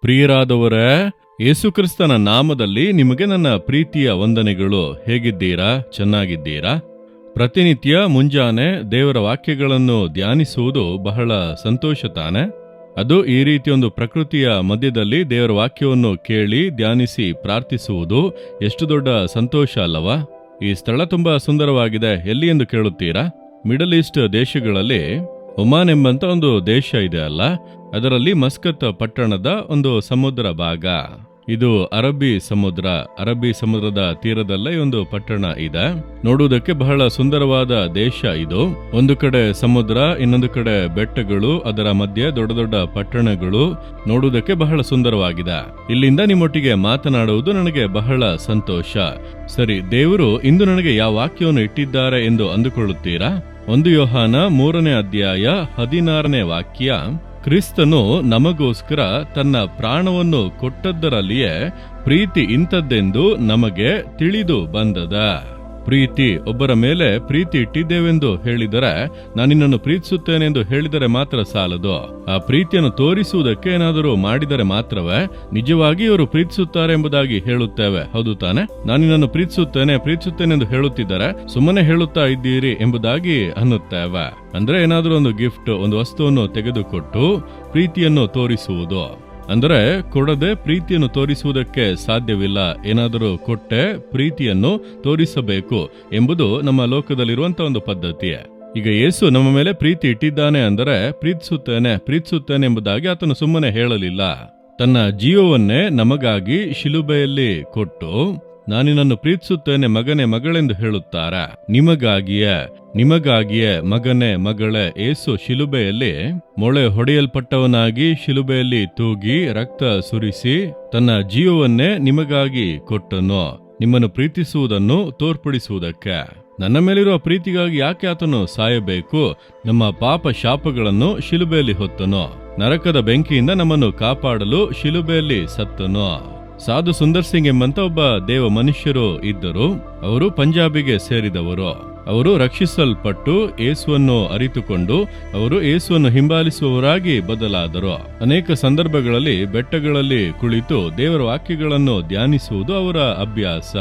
ಪ್ರಿಯರಾದವರೇ, ಯೇಸುಕ್ರಿಸ್ತನ ನಾಮದಲ್ಲಿ ನಿಮಗೆ ನನ್ನ ಪ್ರೀತಿಯ ವಂದನೆಗಳು. ಹೇಗಿದ್ದೀರಾ? ಚೆನ್ನಾಗಿದ್ದೀರಾ? ಪ್ರತಿನಿತ್ಯ ಮುಂಜಾನೆ ದೇವರ ವಾಕ್ಯಗಳನ್ನು ಧ್ಯಾನಿಸುವುದು ಬಹಳ ಸಂತೋಷ ತಾನೆ. ಅದು ಈ ರೀತಿಯೊಂದು ಪ್ರಕೃತಿಯ ಮಧ್ಯದಲ್ಲಿ ದೇವರ ವಾಕ್ಯವನ್ನು ಕೇಳಿ ಧ್ಯಾನಿಸಿ ಪ್ರಾರ್ಥಿಸುವುದು ಎಷ್ಟು ದೊಡ್ಡ ಸಂತೋಷ ಅಲ್ಲವಾ? ಈ ಸ್ಥಳ ತುಂಬಾ ಸುಂದರವಾಗಿದೆ. ಎಲ್ಲಿ ಎಂದು ಕೇಳುತ್ತೀರಾ? ಮಿಡಲ್ ಈಸ್ಟ್ ದೇಶಗಳಲ್ಲಿ ಒಮಾನ್ ಎಂಬಂತ ಒಂದು ದೇಶ ಇದೆ ಅಲ್ಲ, ಅದರಲ್ಲಿ ಮಸ್ಕತ್ ಪಟ್ಟಣದ ಒಂದು ಸಮುದ್ರ ಭಾಗ. ಇದು ಅರಬ್ಬಿ ಸಮುದ್ರದ ತೀರದಲ್ಲೇ ಒಂದು ಪಟ್ಟಣ ಇದೆ. ನೋಡುವುದಕ್ಕೆ ಬಹಳ ಸುಂದರವಾದ ದೇಶ ಇದು. ಒಂದು ಕಡೆ ಸಮುದ್ರ, ಇನ್ನೊಂದು ಕಡೆ ಬೆಟ್ಟಗಳು, ಅದರ ಮಧ್ಯೆ ದೊಡ್ಡ ದೊಡ್ಡ ಪಟ್ಟಣಗಳು. ನೋಡುವುದಕ್ಕೆ ಬಹಳ ಸುಂದರವಾಗಿದೆ. ಇಲ್ಲಿಂದ ನಿಮ್ಮೊಟ್ಟಿಗೆ ಮಾತನಾಡುವುದು ನನಗೆ ಬಹಳ ಸಂತೋಷ. ಸರಿ, ದೇವರು ಇಂದು ನನಗೆ ಯಾವ ವಾಕ್ಯವನ್ನು ಇಟ್ಟಿದ್ದಾರೆ ಎಂದು ಅಂದುಕೊಳ್ಳುತ್ತೀರಾ? 1 ಯೋಹಾನ 3ನೇ ಅಧ್ಯಾಯ 16ನೇ ವಾಕ್ಯ, ಕ್ರಿಸ್ತನು ನಮಗೋಸ್ಕರ ತನ್ನ ಪ್ರಾಣವನ್ನು ಕೊಟ್ಟದ್ದರಲ್ಲಿಯೇ ಪ್ರೀತಿ ಇಂಥದ್ದೆಂದು ನಮಗೆ ತಿಳಿದು ಬಂದದ. ಪ್ರೀತಿ, ಒಬ್ಬರ ಮೇಲೆ ಪ್ರೀತಿ ಇಟ್ಟಿದ್ದೇವೆಂದು ಹೇಳಿದರೆ, ನಾನು ನಿನ್ನನ್ನು ಪ್ರೀತಿಸುತ್ತೇನೆಂದು ಹೇಳಿದರೆ ಮಾತ್ರ ಸಾಲದು. ಆ ಪ್ರೀತಿಯನ್ನು ತೋರಿಸುವುದಕ್ಕೆ ಏನಾದರೂ ಮಾಡಿದರೆ ಮಾತ್ರವೇ ನಿಜವಾಗಿ ಇವರು ಪ್ರೀತಿಸುತ್ತಾರೆ ಎಂಬುದಾಗಿ ಹೇಳುತ್ತೇವೆ. ಹೌದು ತಾನೆ? ನಾನು ನಿನ್ನನ್ನು ಪ್ರೀತಿಸುತ್ತೇನೆ ಎಂದು ಹೇಳುತ್ತಿದ್ದರೆ ಸುಮ್ಮನೆ ಹೇಳುತ್ತಾ ಇದ್ದೀರಿ ಎಂಬುದಾಗಿ ಅನ್ನುತ್ತೇವೆ. ಅಂದ್ರೆ ಏನಾದರೂ ಒಂದು ಗಿಫ್ಟ್, ಒಂದು ವಸ್ತುವನ್ನು ತೆಗೆದುಕೊಟ್ಟು ಪ್ರೀತಿಯನ್ನು ತೋರಿಸುವುದು. ಅಂದರೆ ಕೊಡದೆ ಪ್ರೀತಿಯನ್ನು ತೋರಿಸುವುದಕ್ಕೆ ಸಾಧ್ಯವಿಲ್ಲ. ಏನಾದರೂ ಕೊಟ್ಟೆ ಪ್ರೀತಿಯನ್ನು ತೋರಿಸಬೇಕು ಎಂಬುದು ನಮ್ಮ ಲೋಕದಲ್ಲಿರುವಂತಹ ಒಂದು ಪದ್ಧತಿ. ಈಗ ಯೇಸು ನಮ್ಮ ಮೇಲೆ ಪ್ರೀತಿ ಇಟ್ಟಿದ್ದಾನೆ ಅಂದರೆ ಪ್ರೀತಿಸುತ್ತೇನೆ ಎಂಬುದಾಗಿ ಆತನು ಸುಮ್ಮನೆ ಹೇಳಲಿಲ್ಲ. ತನ್ನ ಜೀವವನ್ನೇ ನಮಗಾಗಿ ಶಿಲುಬೆಯಲ್ಲಿ ಕೊಟ್ಟು, ನಾನಿನನ್ನು ಪ್ರೀತಿಸುತ್ತೇನೆ ಮಗನೇ ಮಗಳೆಂದು ಹೇಳುತ್ತಾರೆ. ನಿಮಗಾಗಿಯೇ ಮಗನೇ ಮಗಳೇ, ಏಸು ಶಿಲುಬೆಯಲ್ಲಿ ಮೊಳೆ ಹೊಡೆಯಲ್ಪಟ್ಟವನಾಗಿ ಶಿಲುಬೆಯಲ್ಲಿ ತೂಗಿ ರಕ್ತ ಸುರಿಸಿ ತನ್ನ ಜೀವವನ್ನೇ ನಿಮಗಾಗಿ ಕೊಟ್ಟನು, ನಿಮ್ಮನ್ನು ಪ್ರೀತಿಸುವುದನ್ನು ತೋರ್ಪಡಿಸುವುದಕ್ಕೆ. ನನ್ನ ಮೇಲಿರುವ ಪ್ರೀತಿಗಾಗಿ ಯಾಕೆ ಆತನು ಸಾಯಬೇಕು? ನಮ್ಮ ಪಾಪ ಶಾಪಗಳನ್ನು ಶಿಲುಬೆಯಲ್ಲಿ ಹೊತ್ತನು. ನರಕದ ಬೆಂಕಿಯಿಂದ ನಮ್ಮನ್ನು ಕಾಪಾಡಲು ಶಿಲುಬೆಯಲ್ಲಿ ಸತ್ತನು. ಸಾಧು ಸುಂದರ್ ಸಿಂಗ್ ಎಂಬಂತ ಒಬ್ಬ ದೇವ ಮನುಷ್ಯರು ಇದ್ದರು. ಅವರು ಪಂಜಾಬಿಗೆ ಸೇರಿದವರು. ಅವರು ರಕ್ಷಿಸಲ್ಪಟ್ಟು ಯೇಸುವನ್ನು ಅರಿತುಕೊಂಡು ಅವರು ಯೇಸುವನ್ನು ಹಿಂಬಾಲಿಸುವವರಾಗಿ ಬದಲಾದರು. ಅನೇಕ ಸಂದರ್ಭಗಳಲ್ಲಿ ಬೆಟ್ಟಗಳಲ್ಲಿ ಕುಳಿತು ದೇವರ ವಾಕ್ಯಗಳನ್ನು ಧ್ಯಾನಿಸುವುದು ಅವರ ಅಭ್ಯಾಸ.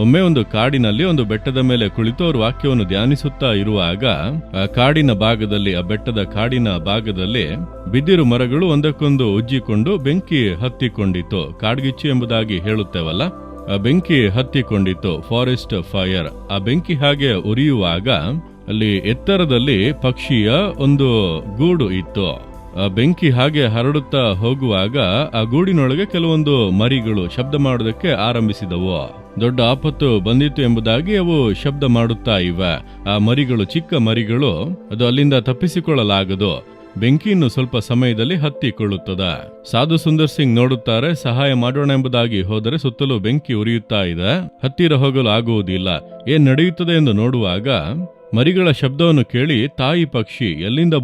ಒಮ್ಮೆ ಒಂದು ಕಾಡಿನಲ್ಲಿ ಒಂದು ಬೆಟ್ಟದ ಮೇಲೆ ಕುಳಿತು ಅವರು ವಾಕ್ಯವನ್ನು ಧ್ಯಾನಿಸುತ್ತಾ ಇರುವಾಗ ಆ ಬೆಟ್ಟದ ಕಾಡಿನ ಭಾಗದಲ್ಲಿ ಬಿದಿರು ಮರಗಳು ಒಂದಕ್ಕೊಂದು ಉಜ್ಜಿಕೊಂಡು ಬೆಂಕಿ ಹತ್ತಿಕೊಂಡಿತು. ಕಾಡ್ಗಿಚ್ಚು ಎಂಬುದಾಗಿ ಹೇಳುತ್ತೇವಲ್ಲ, ಆ ಬೆಂಕಿ ಹತ್ತಿಕೊಂಡಿತು, ಫಾರೆಸ್ಟ್ ಫೈರ್. ಆ ಬೆಂಕಿ ಹಾಗೆ ಉರಿಯುವಾಗ ಅಲ್ಲಿ ಎತ್ತರದಲ್ಲಿ ಪಕ್ಷಿಯ ಒಂದು ಗೂಡು ಇತ್ತು. ಆ ಬೆಂಕಿ ಹಾಗೆ ಹರಡುತ್ತಾ ಹೋಗುವಾಗ ಆ ಗೂಡಿನೊಳಗೆ ಕೆಲವೊಂದು ಮರಿಗಳು ಶಬ್ದ ಮಾಡುವುದಕ್ಕೆ ಆರಂಭಿಸಿದವು. ದೊಡ್ಡ ಆಪತ್ತು ಬಂದಿತ್ತು ಎಂಬುದಾಗಿ ಅವು ಶಬ್ದ ಮಾಡುತ್ತಾ ಇವೆ. ಆ ಮರಿಗಳು, ಚಿಕ್ಕ ಮರಿಗಳು, ಅದು ಅಲ್ಲಿಂದ ತಪ್ಪಿಸಿಕೊಳ್ಳಲಾಗದು. ಬೆಂಕಿಯನ್ನು ಸ್ವಲ್ಪ ಸಮಯದಲ್ಲಿ ಹತ್ತಿಕೊಳ್ಳುತ್ತದೆ. ಸಾಧು ಸುಂದರ್ ಸಿಂಗ್ ನೋಡುತ್ತಾರೆ, ಸಹಾಯ ಮಾಡೋಣ ಎಂಬುದಾಗಿ ಹೋದರೆ ಸುತ್ತಲೂ ಬೆಂಕಿ ಉರಿಯುತ್ತಾ ಇದೆ, ಹತ್ತಿರ ಹೋಗಲು ಆಗುವುದಿಲ್ಲ. ಏನ್ ನಡೆಯುತ್ತದೆ ಎಂದು ನೋಡುವಾಗ ಮರಿಗಳ ಶಬ್ದವನ್ನು ಕೇಳಿ ತಾಯಿ ಪಕ್ಷಿ ಎಲ್ಲಿಂದ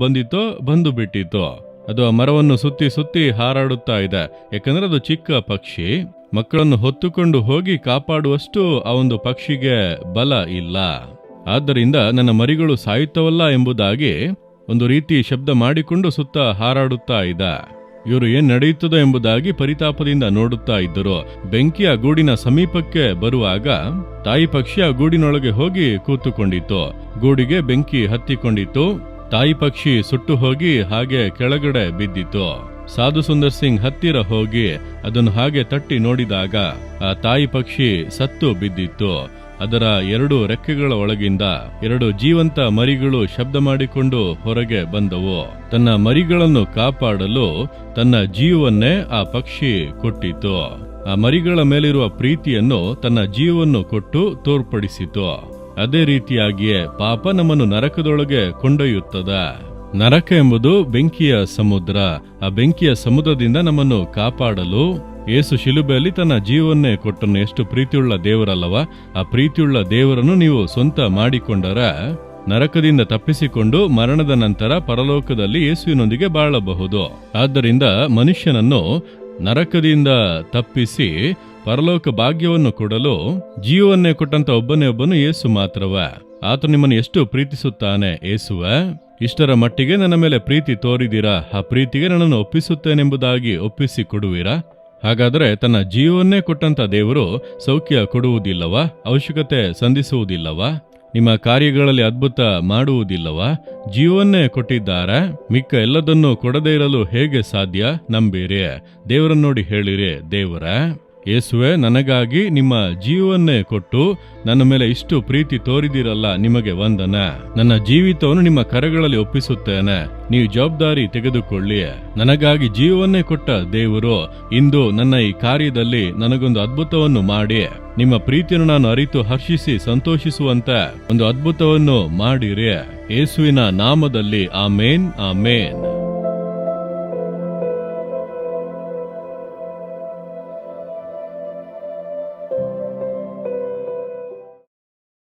ಬಂದು ಬಿಟ್ಟಿತು. ಅದು ಆ ಮರವನ್ನು ಸುತ್ತಿ ಹಾರಾಡುತ್ತಾ ಇದೆ. ಯಾಕಂದ್ರೆ ಅದು ಚಿಕ್ಕ ಪಕ್ಷಿ. ಮಕ್ಕಳನ್ನು ಹೊತ್ತುಕೊಂಡು ಹೋಗಿ ಕಾಪಾಡುವಷ್ಟು ಆ ಒಂದು ಪಕ್ಷಿಗೆ ಬಲ ಇಲ್ಲ. ಆದ್ದರಿಂದ ನನ್ನ ಮರಿಗಳು ಸಾಯುತ್ತವಲ್ಲ ಎಂಬುದಾಗಿ ಒಂದು ರೀತಿ ಶಬ್ದ ಮಾಡಿಕೊಂಡು ಸುತ್ತ ಹಾರಾಡುತ್ತಾ ಇದೆ. ಇವರು ಏನ್ ನಡೆಯುತ್ತದೋ ಎಂಬುದಾಗಿ ಪರಿತಾಪದಿಂದ ನೋಡುತ್ತಾ ಇದ್ದರು. ಬೆಂಕಿಯ ಗೂಡಿನ ಸಮೀಪಕ್ಕೆ ಬರುವಾಗ ತಾಯಿ ಪಕ್ಷಿ ಆ ಗೂಡಿನೊಳಗೆ ಹೋಗಿ ಕೂತುಕೊಂಡಿತು. ಗೂಡಿಗೆ ಬೆಂಕಿ ಹತ್ತಿಕೊಂಡಿತು. ತಾಯಿ ಪಕ್ಷಿ ಸುಟ್ಟು ಹೋಗಿ ಹಾಗೆ ಕೆಳಗಡೆ ಬಿದ್ದಿತು. ಸಾಧು ಸುಂದರ್ ಸಿಂಗ್ ಹತ್ತಿರ ಹೋಗಿ ಅದನ್ನು ಹಾಗೆ ತಟ್ಟಿ ನೋಡಿದಾಗ ಆ ತಾಯಿ ಪಕ್ಷಿ ಸತ್ತು ಬಿದ್ದಿತ್ತು. ಅದರ 2 ರೆಕ್ಕೆಗಳ ಒಳಗಿಂದ 2 ಜೀವಂತ ಮರಿಗಳು ಶಬ್ದ ಮಾಡಿಕೊಂಡು ಹೊರಗೆ ಬಂದವು. ತನ್ನ ಮರಿಗಳನ್ನು ಕಾಪಾಡಲು ತನ್ನ ಜೀವವನ್ನೇ ಆ ಪಕ್ಷಿ ಕೊಟ್ಟಿತು. ಆ ಮರಿಗಳ ಮೇಲಿರುವ ಪ್ರೀತಿಯನ್ನು ತನ್ನ ಜೀವವನ್ನು ಕೊಟ್ಟು ತೋರ್ಪಡಿಸಿತು. ಅದೇ ರೀತಿಯಾಗಿಯೇ ಪಾಪ ನಮ್ಮನ್ನು ನರಕದೊಳಗೆ ಕೊಂಡೊಯ್ಯುತ್ತದೆ. ನರಕ ಎಂಬುದು ಬೆಂಕಿಯ ಸಮುದ್ರ. ಆ ಬೆಂಕಿಯ ಸಮುದ್ರದಿಂದ ನಮ್ಮನ್ನು ಕಾಪಾಡಲು ಯೇಸು ಶಿಲುಬೆಯಲ್ಲಿ ತನ್ನ ಜೀವನ್ನೇ ಕೊಟ್ಟನು. ಎಷ್ಟು ಪ್ರೀತಿಯುಳ್ಳ ದೇವರಲ್ಲವ? ಆ ಪ್ರೀತಿಯುಳ್ಳ ದೇವರನ್ನು ನೀವು ಸ್ವಂತ ಮಾಡಿಕೊಂಡರೆ ನರಕದಿಂದ ತಪ್ಪಿಸಿಕೊಂಡು ಮರಣದ ನಂತರ ಪರಲೋಕದಲ್ಲಿ ಯೇಸುವಿನೊಂದಿಗೆ ಬಾಳಬಹುದು. ಆದ್ದರಿಂದ ಮನುಷ್ಯನನ್ನು ನರಕದಿಂದ ತಪ್ಪಿಸಿ ಪರಲೋಕ ಭಾಗ್ಯವನ್ನು ಕೊಡಲು ಜೀವವನ್ನೇ ಕೊಟ್ಟಂತ ಒಬ್ಬನೇ ಒಬ್ಬನು ಯೇಸು ಮಾತ್ರವೇ. ಆತ ನಿಮ್ಮನ್ನು ಎಷ್ಟು ಪ್ರೀತಿಸುತ್ತಾನೆ ಯೇಸುವೆ. ಇಷ್ಟರ ಮಟ್ಟಿಗೆ ನನ್ನ ಮೇಲೆ ಪ್ರೀತಿ ತೋರಿದಿರಾ, ಆ ಪ್ರೀತಿಗೆ ನನ್ನನ್ನು ಒಪ್ಪಿಸುತ್ತೇನೆಂಬುದಾಗಿ ಒಪ್ಪಿಸಿ ಕೊಡುವಿರಾ? ಹಾಗಾದರೆ ತನ್ನ ಜೀವವನ್ನೇ ಕೊಟ್ಟಂತ ದೇವರು ಸೌಖ್ಯ ಕೊಡುವುದಿಲ್ಲವಾ? ಅವಶ್ಯಕತೆ ಸಂಧಿಸುವುದಿಲ್ಲವಾ? ನಿಮ್ಮ ಕಾರ್ಯಗಳಲ್ಲಿ ಅದ್ಭುತ ಮಾಡುವುದಿಲ್ಲವಾ? ಜೀವವನ್ನೇ ಕೊಟ್ಟಿದ್ದಾರೆ, ಮಿಕ್ಕ ಎಲ್ಲದನ್ನೂ ಕೊಡದೇ ಇರಲು ಹೇಗೆ ಸಾಧ್ಯ? ನಂಬಿರಿ, ದೇವರನ್ನು ನೋಡಿ ಹೇಳಿರಿ, ದೇವರ ಯೇಸುವೆ, ನನಗಾಗಿ ನಿಮ್ಮ ಜೀವವನ್ನೇ ಕೊಟ್ಟು ನನ್ನ ಮೇಲೆ ಇಷ್ಟು ಪ್ರೀತಿ ತೋರಿದಿರಲ್ಲ, ನಿಮಗೆ ವಂದನ. ನನ್ನ ಜೀವಿತವನ್ನು ನಿಮ್ಮ ಕರಗಳಲ್ಲಿ ಒಪ್ಪಿಸುತ್ತೇನೆ, ನೀವು ಜವಾಬ್ದಾರಿ ತೆಗೆದುಕೊಳ್ಳಿ. ನನಗಾಗಿ ಜೀವವನ್ನೇ ಕೊಟ್ಟ ದೇವರು ಇಂದು ನನ್ನ ಈ ಕಾರ್ಯದಲ್ಲಿ ನನಗೊಂದು ಅದ್ಭುತವನ್ನು ಮಾಡಿ, ನಿಮ್ಮ ಪ್ರೀತಿಯನ್ನು ನಾನು ಅರಿತು ಹರ್ಷಿಸಿ ಸಂತೋಷಿಸುವಂತ ಒಂದು ಅದ್ಭುತವನ್ನು ಮಾಡಿರಿ. ಯೇಸುವಿನ ನಾಮದಲ್ಲಿ ಆಮೇನ್, ಆಮೇನ್.